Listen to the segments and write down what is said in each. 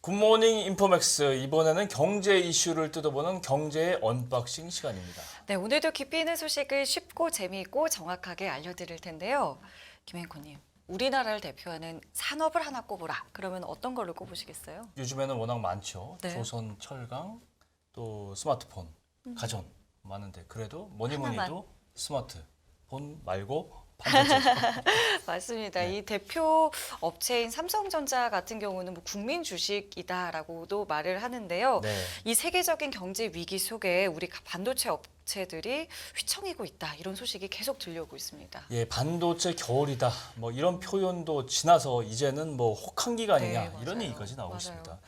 굿모닝 인포맥스, 이번에는 경제 이슈를 뜯어보는 경제의 언박싱 시간입니다. 네, 오늘도 깊이 있는 소식을 쉽고 재미있고 정확하게 알려드릴 텐데요. 김행코님, 우리나라를 대표하는 산업을 하나 꼽으라. 그러면 어떤 걸로 꼽으시겠어요? 요즘에는 워낙 많죠. 네. 조선, 철강, 또 스마트폰, 가전 많은데 그래도 뭐니 하나만. 해도 스마트폰 말고 반도체. 맞습니다. 네. 이 대표 업체인 삼성전자 같은 경우는 뭐 국민 주식이다라고도 말을 하는데요. 네. 이 세계적인 경제 위기 속에 우리 반도체 업체들이 휘청이고 있다. 이런 소식이 계속 들려오고 있습니다. 예, 반도체 겨울이다. 뭐 이런 표현도 지나서 이제는 뭐 혹한기가 아니냐 네, 이런 맞아요. 얘기까지 나오고 맞아요. 있습니다.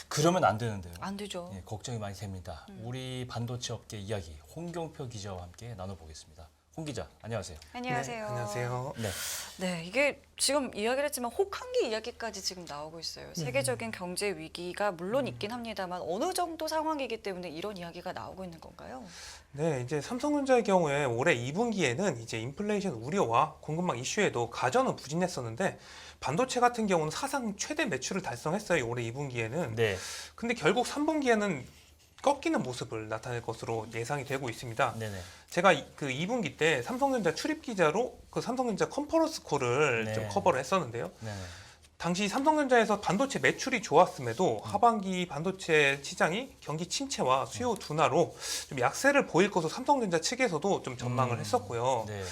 그러면 안 되는데요. 안 되죠. 예, 걱정이 많이 됩니다. 우리 반도체 업계 이야기 홍경표 기자와 함께 나눠보겠습니다. 홍 기자, 안녕하세요. 안녕하세요. 네, 안녕하세요. 네. 네, 이게 지금 이야기를 했지만 혹한기 이야기까지 지금 나오고 있어요. 세계적인 경제 위기가 물론 있긴 합니다만 어느 정도 상황이기 때문에 이런 이야기가 나오고 있는 건가요? 네, 이제 삼성전자의 경우에 올해 2분기에는 이제 인플레이션 우려와 공급망 이슈에도 가전은 부진했었는데 반도체 같은 경우는 사상 최대 매출을 달성했어요. 올해 2분기에는. 네. 근데 결국 3분기에는 꺾이는 모습을 나타낼 것으로 예상이 되고 있습니다. 네네. 제가 그 2분기 때 삼성전자 출입 기자로 그 삼성전자 컨퍼런스 콜을 네. 좀 커버를 했었는데요. 네네. 당시 삼성전자에서 반도체 매출이 좋았음에도 하반기 반도체 시장이 경기 침체와 수요 둔화로 좀 약세를 보일 것으로 삼성전자 측에서도 좀 전망을 했었고요. 네.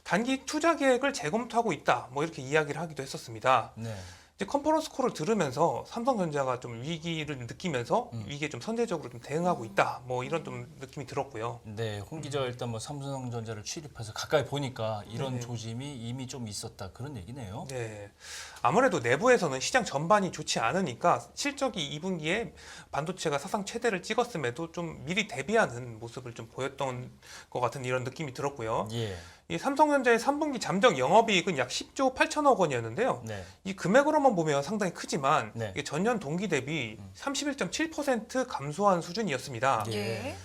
단기 투자 계획을 재검토하고 있다. 뭐 이렇게 이야기를 하기도 했었습니다. 네. 이제 컨퍼런스 콜을 들으면서 삼성전자가 좀 위기를 느끼면서 위기에 좀 선제적으로 좀 대응하고 있다. 뭐 이런 좀 느낌이 들었고요. 네, 홍 기자가 일단 뭐 삼성전자를 취립해서 가까이 보니까 이런 네. 조짐이 이미 좀 있었다 그런 얘기네요. 네. 아무래도 내부에서는 시장 전반이 좋지 않으니까 실적이 2분기에 반도체가 사상 최대를 찍었음에도 좀 미리 대비하는 모습을 좀 보였던 것 같은 이런 느낌이 들었고요. 예. 이 삼성전자의 3분기 잠정 영업이익은 약 10조 8천억 원이었는데요. 네. 이 금액으로만 보면 상당히 크지만 네. 이게 전년 동기 대비 31.7% 감소한 수준이었습니다. 예.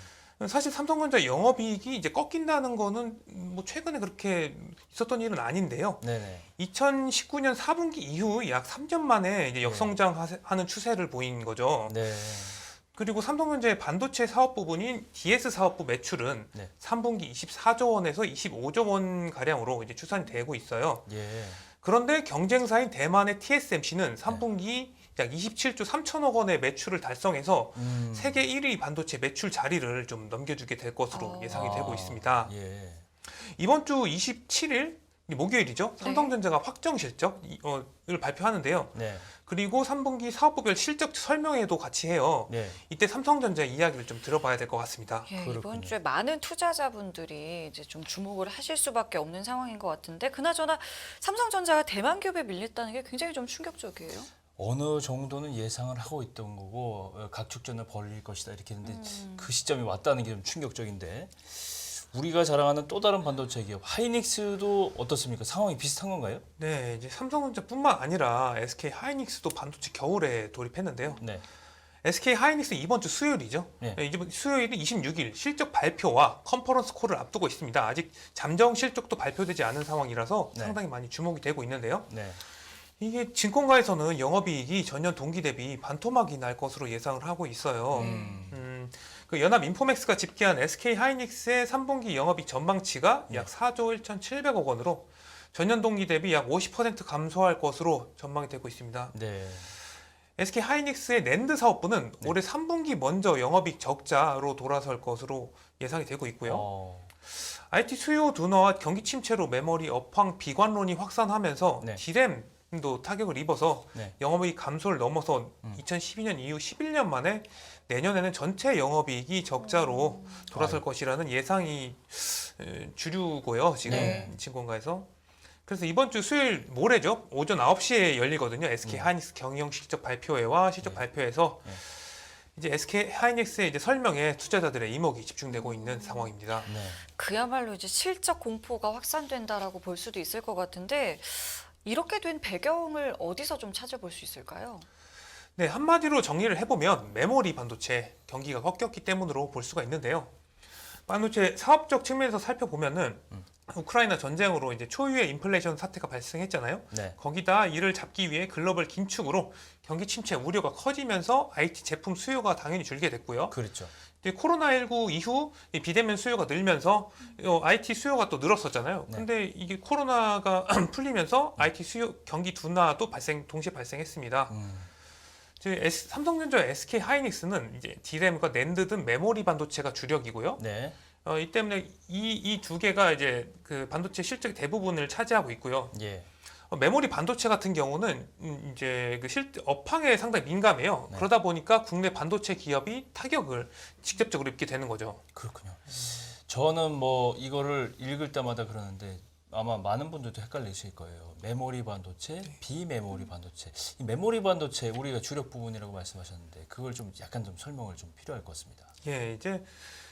사실 삼성전자 영업이익이 이제 꺾인다는 거는 뭐 최근에 그렇게 있었던 일은 아닌데요. 네네. 2019년 4분기 이후 약 3년 만에 이제 역성장하는 추세를 보인 거죠. 네. 그리고 삼성전자의 반도체 사업 부분인 DS 사업부 매출은 네. 3분기 24조 원에서 25조 원 가량으로 이제 추산이 되고 있어요. 예. 그런데 경쟁사인 대만의 TSMC는 3분기 약 27조 3천억 원의 매출을 달성해서 세계 1위 반도체 매출 자리를 좀 넘겨주게 될 것으로 예상이 되고 있습니다. 예. 이번 주 27일 목요일이죠. 네. 삼성전자가 확정 실적을 발표하는데요. 네. 그리고 3분기 사업부별 실적 설명회도 같이 해요. 네. 이때 삼성전자 이야기를 좀 들어봐야 될 것 같습니다. 예, 그렇군요. 이번 주에 많은 투자자분들이 이제 좀 주목을 하실 수밖에 없는 상황인 것 같은데 그나저나 삼성전자가 대만 기업에 밀렸다는 게 굉장히 좀 충격적이에요. 어느 정도는 예상을 하고 있던 거고 각축전을 벌일 것이다 이렇게 했는데 그 시점이 왔다는 게 좀 충격적인데 우리가 자랑하는 또 다른 반도체 기업 하이닉스도 어떻습니까? 상황이 비슷한 건가요? 네, 이제 삼성전자뿐만 아니라 SK 하이닉스도 반도체 겨울에 돌입했는데요. 네. SK 하이닉스 이번 주 수요일이죠. 네. 이번 수요일은 26일 실적 발표와 컨퍼런스 콜을 앞두고 있습니다. 아직 잠정 실적도 발표되지 않은 상황이라서 네. 상당히 많이 주목이 되고 있는데요. 네. 이게 증권가에서는 영업이익이 전년 동기 대비 반토막이 날 것으로 예상을 하고 있어요. 그 연합 인포맥스가 집계한 SK 하이닉스의 3분기 영업이익 전망치가 약 4조 1,700억 원으로 전년 동기 대비 약 50% 감소할 것으로 전망이 되고 있습니다. 네. SK 하이닉스의 낸드 사업부는 올해 3분기 먼저 영업이익 적자로 돌아설 것으로 예상이 되고 있고요. IT 수요 둔화와 경기 침체로 메모리 업황 비관론이 확산하면서 네. 디램도 타격을 입어서 네. 영업이익 감소를 넘어서 2012년 이후 11년 만에 내년에는 전체 영업이익이 적자로 돌아설 것이라는 예상이 주류고요. 지금 네. 증권가에서. 그래서 이번 주 수요일 모레죠. 오전 9시에 열리거든요. SK 하이닉스 경영 실적 발표회와 실적 발표에서 이제 SK 하이닉스의 이제 설명에 투자자들의 이목이 집중되고 있는 상황입니다. 네. 그야말로 이제 실적 공포가 확산된다라고 볼 수도 있을 것 같은데 이렇게 된 배경을 어디서 좀 찾아볼 수 있을까요? 네, 한마디로 정리를 해보면 메모리 반도체 경기가 꺾였기 때문으로 볼 수가 있는데요. 반도체 사업적 측면에서 살펴보면은 우크라이나 전쟁으로 이제 초유의 인플레이션 사태가 발생했잖아요. 네. 거기다 이를 잡기 위해 글로벌 긴축으로 경기 침체 우려가 커지면서 IT 제품 수요가 당연히 줄게 됐고요. 그렇죠. 이제 코로나19 이후 이 비대면 수요가 늘면서 IT 수요가 또 늘었었잖아요. 네. 근데 이게 코로나가 풀리면서 IT 수요 경기 둔화도 동시에 발생했습니다. 이제 삼성전자, SK 하이닉스는 이제 D램과 낸드 등 메모리 반도체가 주력이고요. 네. 이 때문에 이 두 개가 이제 그 반도체 실적 대부분을 차지하고 있고요. 예. 메모리 반도체 같은 경우는 이제 그 업황에 상당히 민감해요. 네. 그러다 보니까 국내 반도체 기업이 타격을 직접적으로 입게 되는 거죠. 그렇군요. 저는 뭐 이거를 읽을 때마다 그러는데 아마 많은 분들도 헷갈리실 거예요. 메모리 반도체, 비메모리 반도체. 이 메모리 반도체 우리가 주력 부분이라고 말씀하셨는데 그걸 좀 약간 좀 설명을 좀 필요할 것 같습니다. 예, 이제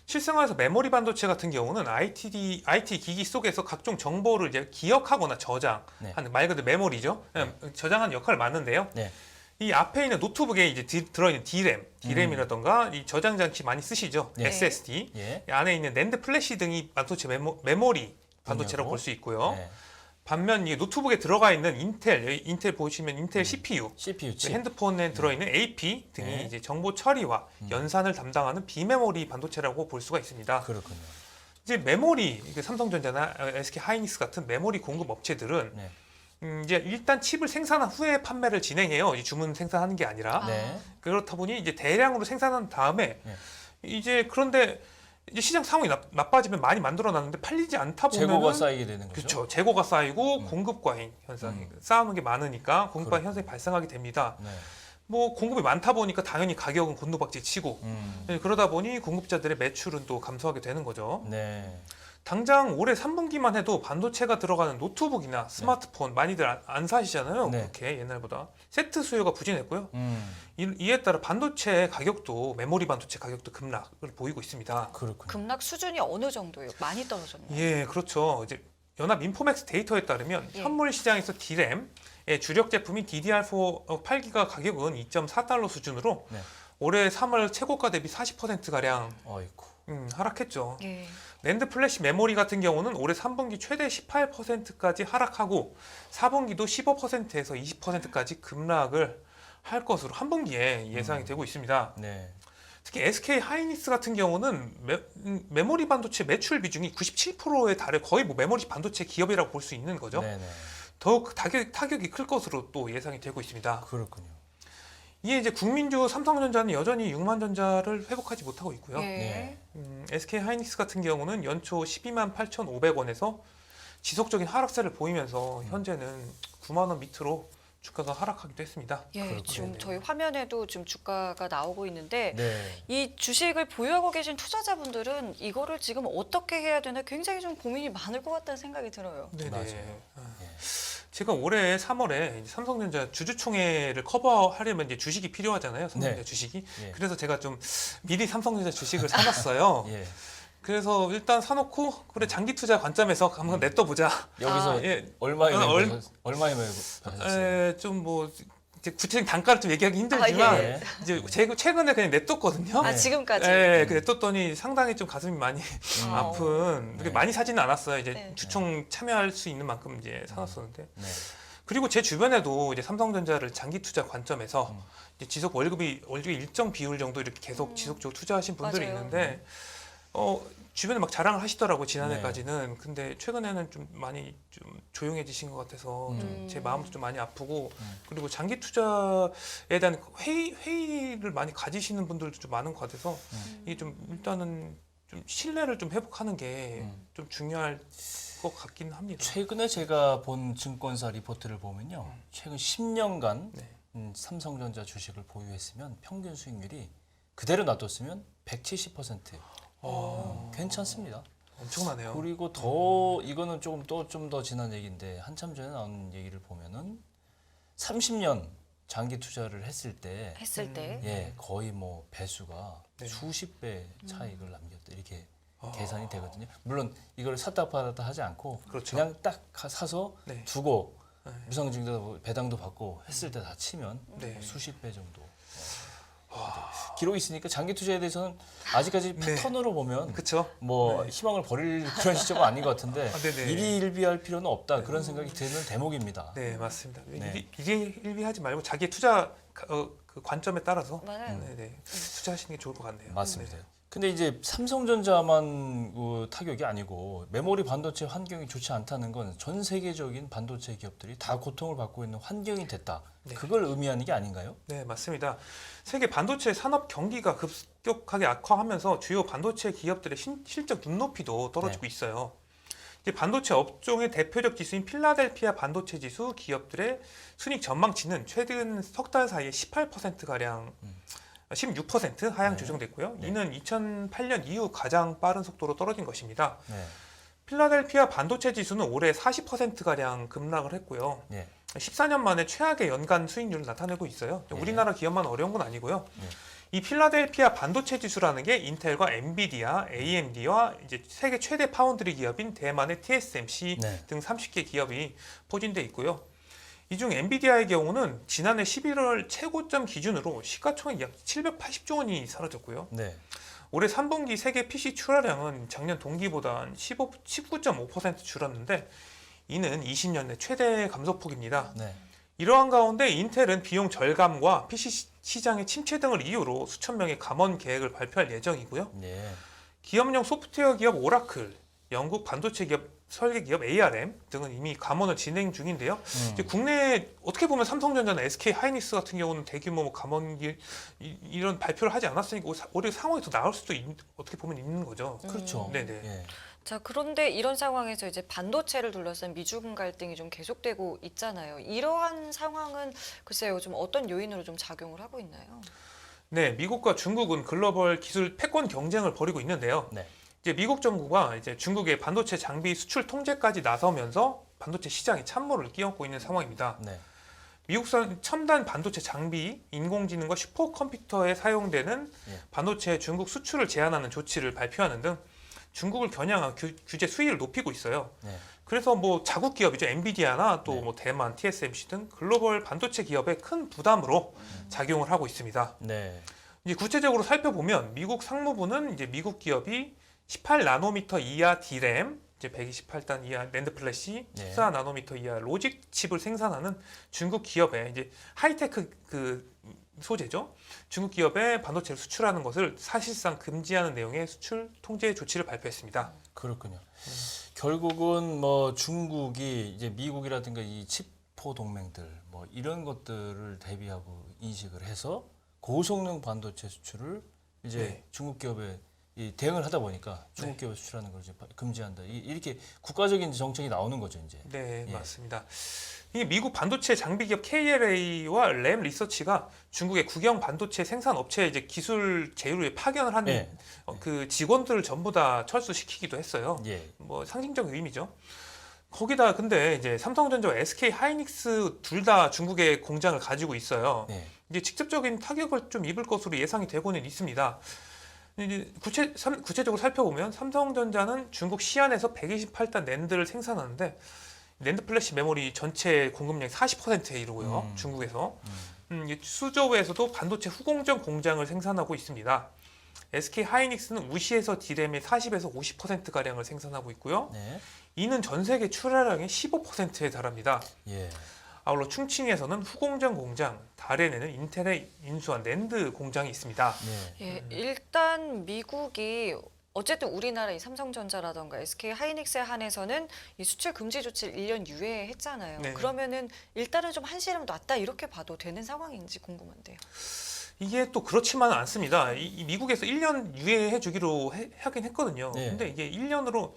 실생활에서 메모리 반도체 같은 경우는 IT 기기 속에서 각종 정보를 이제 기억하거나 저장하는 네. 말 그대로 메모리죠. 저장하는 역할을 맡는데요. 네. 이 앞에 있는 노트북에 이제 들어있는 D램이라던가 이 저장 장치 많이 쓰시죠. 네. SSD. 예. 이 안에 있는 낸드 플래시 등이 반도체 메모리 반도체라고 볼 수 있고요. 네. 반면 이 노트북에 들어가 있는 인텔 보시면 인텔 CPU, CPU 칩. 핸드폰에 들어있는 AP 등이 네. 이제 정보 처리와 연산을 담당하는 비메모리 반도체라고 볼 수가 있습니다. 그렇군요. 이제 메모리, 삼성전자나 SK 하이닉스 같은 메모리 공급 업체들은 네. 이제 일단 칩을 생산한 후에 판매를 진행해요. 이 주문 생산하는 게 아니라. 네. 그렇다 보니 이제 대량으로 생산한 다음에 네. 이제 그런데 이제 시장 상황이 나빠지면 많이 만들어놨는데 팔리지 않다 보면 재고가 쌓이게 되는 거죠. 그렇죠. 재고가 쌓이고 공급 과잉 현상이 쌓아놓은 게 많으니까 공급 과잉 그렇군요. 현상이 발생하게 됩니다. 네. 뭐 공급이 많다 보니까 당연히 가격은 곤두박질 치고 그러다 보니 공급자들의 매출은 또 감소하게 되는 거죠. 네. 당장 올해 3분기만 해도 반도체가 들어가는 노트북이나 스마트폰 많이들 안 사시잖아요. 네. 그렇게 옛날보다 세트 수요가 부진했고요. 이에 따라 반도체 가격도 메모리 반도체 가격도 급락을 보이고 있습니다. 그렇군요. 급락 수준이 어느 정도예요? 많이 떨어졌나요? 예, 그렇죠. 이제 연합 인포맥스 데이터에 따르면 예. 현물 시장에서 D램의 주력 제품인 DDR4 8기가 가격은 2.4달러 수준으로 네. 올해 3월 최고가 대비 40% 가량 어이쿠. 하락했죠. 예. 낸드 플래시 메모리 같은 경우는 올해 3분기 최대 18%까지 하락하고 4분기도 15%에서 20%까지 급락을 할 것으로 한 분기에 예상이 되고 있습니다. 네. 특히 SK 하이닉스 같은 경우는 메모리 반도체 매출 비중이 97%에 달해 거의 뭐 메모리 반도체 기업이라고 볼 수 있는 거죠. 네네. 더욱 타격이 클 것으로 또 예상이 되고 있습니다. 그렇군요. 이에 이제 국민주 삼성전자는 여전히 6만 전자를 회복하지 못하고 있고요. 예. 네. SK 하이닉스 같은 경우는 연초 12만 8,500원에서 지속적인 하락세를 보이면서 현재는 9만 원 밑으로 주가가 하락하기도 했습니다. 예, 그렇군요. 지금 저희 화면에도 지금 주가가 나오고 있는데 네. 이 주식을 보유하고 계신 투자자분들은 이거를 지금 어떻게 해야 되나 굉장히 좀 고민이 많을 것 같다는 생각이 들어요. 네네. 맞아요. 제가 올해 3월에 삼성전자 주주총회를 커버하려면 이제 주식이 필요하잖아요. 삼성전자 네. 주식이. 예. 그래서 제가 좀 미리 삼성전자 주식을 사놨어요. 예. 그래서 일단 사놓고 그래 장기 투자 관점에서 한번 냈떠보자. 여기서 아. 예. 얼마에 얼- 얼마에 매입하셨어요? 좀 뭐 구체적인 단가를 좀 얘기하기 힘들지만 아, 예. 이제 최근에 그냥 냈뒀거든요. 아, 네. 지금까지. 예, 그 냈뒀더니 상당히 좀 가슴이 많이 아, 아픈. 그렇게 네. 많이 사지는 않았어요. 이제 네. 주총 참여할 수 있는 만큼 이제 사놨었는데. 네. 그리고 제 주변에도 이제 삼성전자를 장기 투자 관점에서 이제 월급이 일정 비율 정도 이렇게 계속 지속적으로 투자하신 분들이 맞아요. 있는데 주변에 막 자랑을 하시더라고 지난해까지는. 근데 최근에는 좀 많이 좀 조용해지신 것 같아서 좀 제 마음도 좀 많이 아프고 그리고 장기 투자에 대한 회의를 많이 가지시는 분들도 좀 많은 것 같아서 이게 좀 일단은 좀 신뢰를 좀 회복하는 게 좀 중요할 것 같긴 합니다. 최근에 제가 본 증권사 리포트를 보면요. 최근 10년간 네. 삼성전자 주식을 보유했으면 평균 수익률이 그대로 놔뒀으면 170%. 괜찮습니다. 엄청나네요. 그리고 더 이거는 조금 또 좀 더 지난 얘기인데 한참 전에 나온 얘기를 보면은 30년 장기 투자를 했을 때 했을 때. 예, 거의 뭐 배수가 네. 수십 배 차익을 남겼다 이렇게 계산이 되거든요. 물론 이걸 샀다 팔았다 하지 않고 그렇죠. 그냥 딱 사서 네. 두고 네. 무상증자 배당도 받고 했을 때 다 치면 네. 수십 배 정도. 기록이 있으니까 장기 투자에 대해서는 아직까지 네. 패턴으로 보면 그렇죠. 뭐 네. 희망을 버릴 그런 시점은 아닌 것 같은데 아, 네네. 일희일비할 필요는 없다 그런 생각이 드는 대목입니다. 네, 맞습니다. 네. 일희일비하지 말고 자기의 투자 그 관점에 따라서 맞아요. 네네. 투자하시는 게 좋을 것 같네요. 맞습니다. 네. 근데 이제 삼성전자만 그 타격이 아니고 메모리 반도체 환경이 좋지 않다는 건 전 세계적인 반도체 기업들이 다 고통을 받고 있는 환경이 됐다. 네. 그걸 의미하는 게 아닌가요? 네, 맞습니다. 세계 반도체 산업 경기가 급격하게 악화하면서 주요 반도체 기업들의 실적 눈높이도 떨어지고 있어요. 이제 반도체 업종의 대표적 지수인 필라델피아 반도체 지수 기업들의 순이익 전망치는 최근 석 달 사이에 18%가량 16% 하향 네. 조정됐고요. 네. 이는 2008년 이후 가장 빠른 속도로 떨어진 것입니다. 네. 필라델피아 반도체 지수는 올해 40%가량 급락을 했고요. 네. 14년 만에 최악의 연간 수익률을 나타내고 있어요. 네. 우리나라 기업만 어려운 건 아니고요. 네. 이 필라델피아 반도체 지수라는 게 인텔과 엔비디아, AMD와 이제 세계 최대 파운드리 기업인 대만의 TSMC 네. 등 30개 기업이 포진돼 있고요. 이 중 엔비디아의 경우는 지난해 11월 최고점 기준으로 시가총액 약 780조 원이 사라졌고요. 네. 올해 3분기 세계 PC 출하량은 작년 동기보다 19.5% 줄었는데 이는 20년 내 최대 감소폭입니다. 네. 이러한 가운데 인텔은 비용 절감과 PC 시장의 침체 등을 이유로 수천 명의 감원 계획을 발표할 예정이고요. 네. 기업용 소프트웨어 기업 오라클, 영국 반도체 기업 설계 기업 ARM 등은 이미 감원을 진행 중인데요. 이제 국내에 어떻게 보면 삼성전자나 SK 하이닉스 같은 경우는 대규모 감원 이런 발표를 하지 않았으니까 오히려 상황이 더 나을 수도 어떻게 보면 있는 거죠. 그렇죠. 네네. 예. 자, 그런데 이런 상황에서 이제 반도체를 둘러싼 미중 갈등이 좀 계속되고 있잖아요. 이러한 상황은 글쎄요, 좀 어떤 요인으로 좀 작용을 하고 있나요? 네, 미국과 중국은 글로벌 기술 패권 경쟁을 벌이고 있는데요. 네. 이제 미국 정부가 이제 중국의 반도체 장비 수출 통제까지 나서면서 반도체 시장에 찬물을 끼얹고 있는 상황입니다. 네. 미국산 첨단 반도체 장비, 인공지능과 슈퍼컴퓨터에 사용되는 예. 반도체 중국 수출을 제한하는 조치를 발표하는 등 중국을 겨냥한 규제 수위를 높이고 있어요. 네. 그래서 뭐 자국 기업이죠. 엔비디아나 또 네. 뭐 대만, TSMC 등 글로벌 반도체 기업의 큰 부담으로 작용을 하고 있습니다. 네. 이제 구체적으로 살펴보면 미국 상무부는 이제 미국 기업이 18나노미터 이하 D램, 이제 128단 이하 랜드 플래시, 네. 14나노미터 이하 로직 칩을 생산하는 중국 기업에 이제 하이테크 그 소재죠. 중국 기업에 반도체를 수출하는 것을 사실상 금지하는 내용의 수출 통제 조치를 발표했습니다. 그렇군요. 결국은 뭐 중국이 이제 미국이라든가 이 칩포 동맹들 뭐 이런 것들을 대비하고 인식을 해서 고성능 반도체 수출을 이제 네. 중국 기업에 이 대응을 하다 보니까 중국 기업에 수출하는 걸 이제 금지한다. 이렇게 국가적인 정책이 나오는 거죠, 이제. 네, 예. 맞습니다. 이 미국 반도체 장비 기업 KLA와 램 리서치가 중국의 국영 반도체 생산 업체에 이제 기술 제휴에 파견을 한 예. 그 직원들을 전부 다 철수시키기도 했어요. 예. 뭐 상징적 의미죠. 거기다 근데 이제 삼성전자와 SK 하이닉스 둘 다 중국에 공장을 가지고 있어요. 네. 이제 직접적인 타격을 좀 입을 것으로 예상이 되고는 있습니다. 이제 구체적으로 살펴보면 삼성전자는 중국 시안에서 128단 낸드를 생산하는데 낸드 플래시 메모리 전체 공급량의 40%에 이르고요. 중국에서 이 수저우에서도 반도체 후공정 공장을 생산하고 있습니다. SK 하이닉스는 우시에서 D램의 40에서 50%가량을 생산하고 있고요. 네. 이는 전 세계 출하량의 15%에 달합니다. 예. 아울러 충칭에서는 후공정 공장, 다롄에는 인텔의 인수한 낸드 공장이 있습니다. 네. 예, 일단 미국이 어쨌든 우리나라 이 삼성전자라던가 SK 하이닉스에 한해서는 이 수출 금지 조치를 1년 유예했잖아요. 네. 그러면은 일단은 좀 한시름 놨다 이렇게 봐도 되는 상황인지 궁금한데요. 이게 또 그렇지만은 않습니다. 이 미국에서 1년 유예해 주기로 하긴 했거든요. 네. 근데 이게 1년으로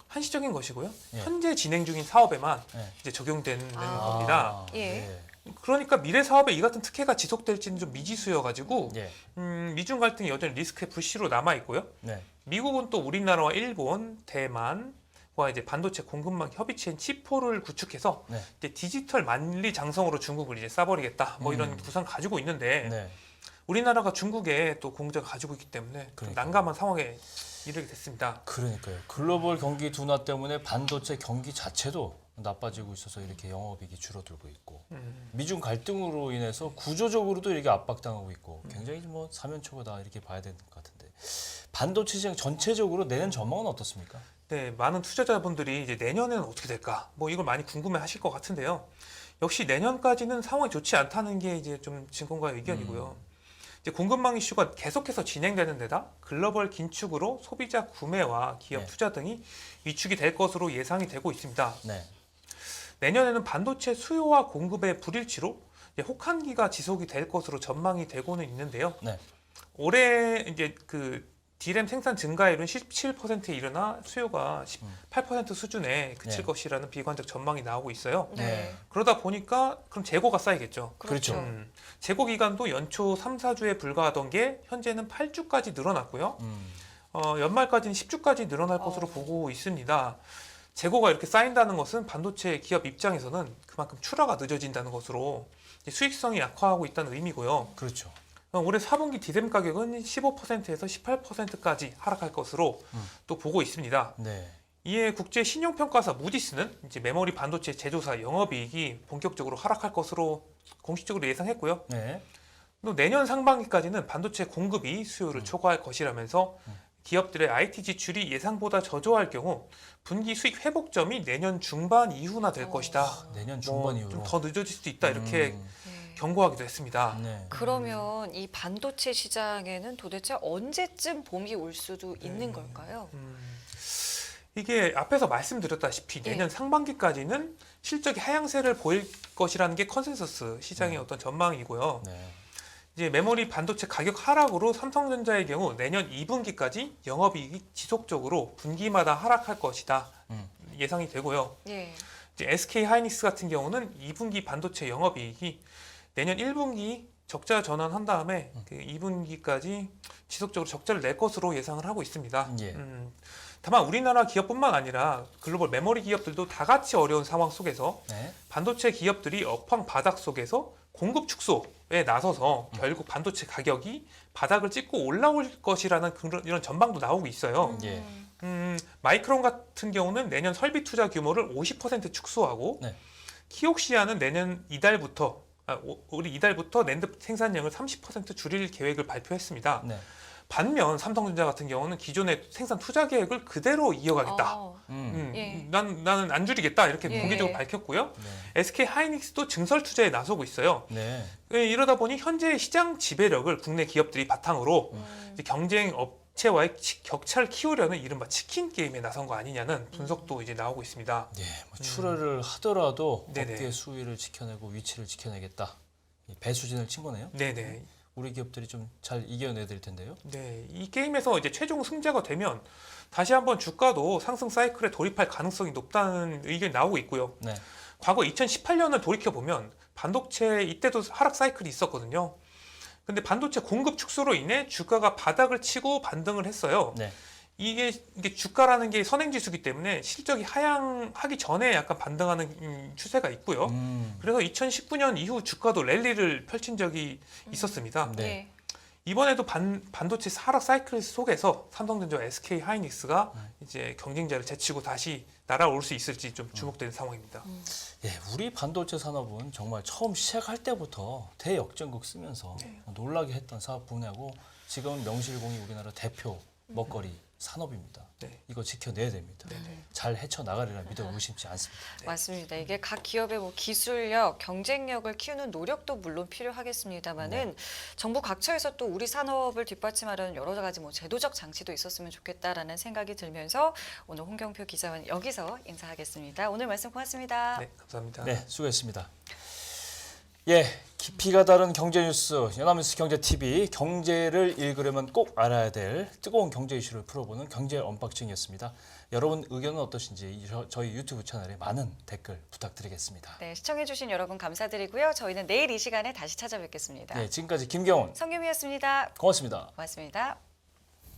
한시적인 것이고요. 네. 현재 진행 중인 사업에만 네. 이제 적용되는 아. 겁니다. 예. 네. 그러니까 미래 사업에 이 같은 특혜가 지속될지는 좀 미지수여가지고 예. 미중 갈등이 여전히 리스크의 불씨로 남아 있고요. 네. 미국은 또 우리나라와 일본, 대만과 이제 반도체 공급망 협의체인 치포를 구축해서 네. 이제 디지털 만리장성으로 중국을 이제 싸버리겠다. 뭐 이런 구상 가지고 있는데 네. 우리나라가 중국에 또 공장을 가지고 있기 때문에 좀 그러니까요. 난감한 상황에 이르게 됐습니다. 그러니까요. 글로벌 경기 둔화 때문에 반도체 경기 자체도 나빠지고 있어서 이렇게 영업이익이 줄어들고 있고 미중 갈등으로 인해서 구조적으로도 이렇게 압박당하고 있고 굉장히 뭐 사면초가다 이렇게 봐야 되는 것 같은데 반도체 시장 전체적으로 내년 전망은 어떻습니까? 네, 많은 투자자분들이 이제 내년에는 어떻게 될까? 뭐 이걸 많이 궁금해하실 것 같은데요. 역시 내년까지는 상황이 좋지 않다는 게 이제 좀 증권가의 의견이고요. 이제 공급망 이슈가 계속해서 진행되는 데다 글로벌 긴축으로 소비자 구매와 기업 네. 투자 등이 위축이 될 것으로 예상이 되고 있습니다. 네. 내년에는 반도체 수요와 공급의 불일치로 이제 혹한기가 지속이 될 것으로 전망이 되고는 있는데요. 네. 올해 이제 그 D램 생산 증가율은 17%에 이르나 수요가 18% 수준에 그칠 네. 것이라는 비관적 전망이 나오고 있어요. 네. 그러다 보니까 그럼 재고가 쌓이겠죠. 그렇죠. 재고 기간도 연초 3, 4주에 불과하던 게 현재는 8주까지 늘어났고요. 연말까지는 10주까지 늘어날 것으로 보고 있습니다. 재고가 이렇게 쌓인다는 것은 반도체 기업 입장에서는 그만큼 출하가 늦어진다는 것으로 이제 수익성이 약화하고 있다는 의미고요. 그렇죠. 올해 4분기 D램 가격은 15%에서 18%까지 하락할 것으로 또 보고 있습니다. 네. 이에 국제 신용평가사 무디스는 이제 메모리 반도체 제조사 영업이익이 본격적으로 하락할 것으로 공식적으로 예상했고요. 네. 또 내년 상반기까지는 반도체 공급이 수요를 초과할 것이라면서 기업들의 IT 지출이 예상보다 저조할 경우 분기 수익 회복점이 내년 중반 이후나 될 것이다. 내년 중반 이후로 좀 더 늦어질 수도 있다 이렇게 네. 경고하기도 했습니다. 네. 그러면 이 반도체 시장에는 도대체 언제쯤 봄이 올 수도 있는 걸까요? 이게 앞에서 말씀드렸다시피 예. 내년 상반기까지는 실적이 하향세를 보일 것이라는 게 컨센서스 시장의 어떤 전망이고요. 네. 이제 메모리 반도체 가격 하락으로 삼성전자의 경우 내년 2분기까지 영업이익이 지속적으로 분기마다 하락할 것이다 예상이 되고요. 예. 이제 SK 하이닉스 같은 경우는 2분기 반도체 영업이익이 내년 1분기 적자 전환한 다음에 그 2분기까지 지속적으로 적자를 낼 것으로 예상을 하고 있습니다. 예. 다만 우리나라 기업뿐만 아니라 글로벌 메모리 기업들도 다 같이 어려운 상황 속에서 네. 반도체 기업들이 업황 바닥 속에서 공급 축소에 나서서 결국 반도체 가격이 바닥을 찍고 올라올 것이라는 그런 이런 전망도 나오고 있어요. 예. 마이크론 같은 경우는 내년 설비 투자 규모를 50% 축소하고 네. 키옥시아는 내년 우리 이달부터 낸드 생산량을 30% 줄일 계획을 발표했습니다. 네. 반면 삼성전자 같은 경우는 기존의 생산 투자 계획을 그대로 이어가겠다. 예. 나는 안 줄이겠다 이렇게 예. 공개적으로 밝혔고요. 네. SK 하이닉스도 증설 투자에 나서고 있어요. 네. 이러다 보니 현재 시장 지배력을 국내 기업들이 바탕으로 이제 경쟁 업체와의 격차를 키우려는 이른바 치킨 게임에 나선 거 아니냐는 분석도 이제 나오고 있습니다. 예, 뭐 출하를 하더라도 네네. 업계 수위를 지켜내고 위치를 지켜내겠다. 이 배수진을 친 거네요. 네네. 우리 기업들이 좀 잘 이겨내야 될 텐데요. 네, 이 게임에서 이제 최종 승자가 되면 다시 한번 주가도 상승 사이클에 돌입할 가능성이 높다는 의견이 나오고 있고요. 네. 과거 2018년을 돌이켜 보면 반도체 이때도 하락 사이클이 있었거든요. 근데 반도체 공급 축소로 인해 주가가 바닥을 치고 반등을 했어요. 네. 이게 주가라는 게 선행지수기 때문에 실적이 하향하기 전에 약간 반등하는 추세가 있고요. 그래서 2019년 이후 주가도 랠리를 펼친 적이 있었습니다. 네. 예. 이번에도 반도체 하락 사이클 속에서 삼성전자와 SK 하이닉스가 이제 경쟁자를 제치고 다시 날아올 수 있을지 좀 주목되는 상황입니다. 예, 우리 반도체 산업은 정말 처음 시작할 때부터 대역전극 쓰면서 놀라게 했던 사업 분야고 지금 명실공히 우리나라 대표 먹거리 산업입니다. 네. 이거 지켜내야 됩니다. 잘 헤쳐나가리라 믿어 의심치 않습니다. 맞습니다. 이게 각 기업의 뭐 기술력, 경쟁력을 키우는 노력도 물론 필요하겠습니다만은 정부 각처에서 또 우리 산업을 뒷받침하려는 여러 가지 뭐 제도적 장치도 있었으면 좋겠다라는 생각이 들면서 오늘 홍경표 기자와는 여기서 인사하겠습니다. 오늘 말씀 고맙습니다. 네, 감사합니다. 네, 수고했습니다. 예, 깊이가 다른 경제 뉴스 연합뉴스 경제TV 경제를 읽으려면 꼭 알아야 될 뜨거운 경제 이슈를 풀어보는 경제 언박싱이었습니다. 여러분 의견은 어떠신지 저희 유튜브 채널에 많은 댓글 부탁드리겠습니다. 네, 시청해주신 여러분 감사드리고요. 저희는 내일 이 시간에 다시 찾아뵙겠습니다. 네, 지금까지 김경훈 성규미였습니다. 고맙습니다. 고맙습니다.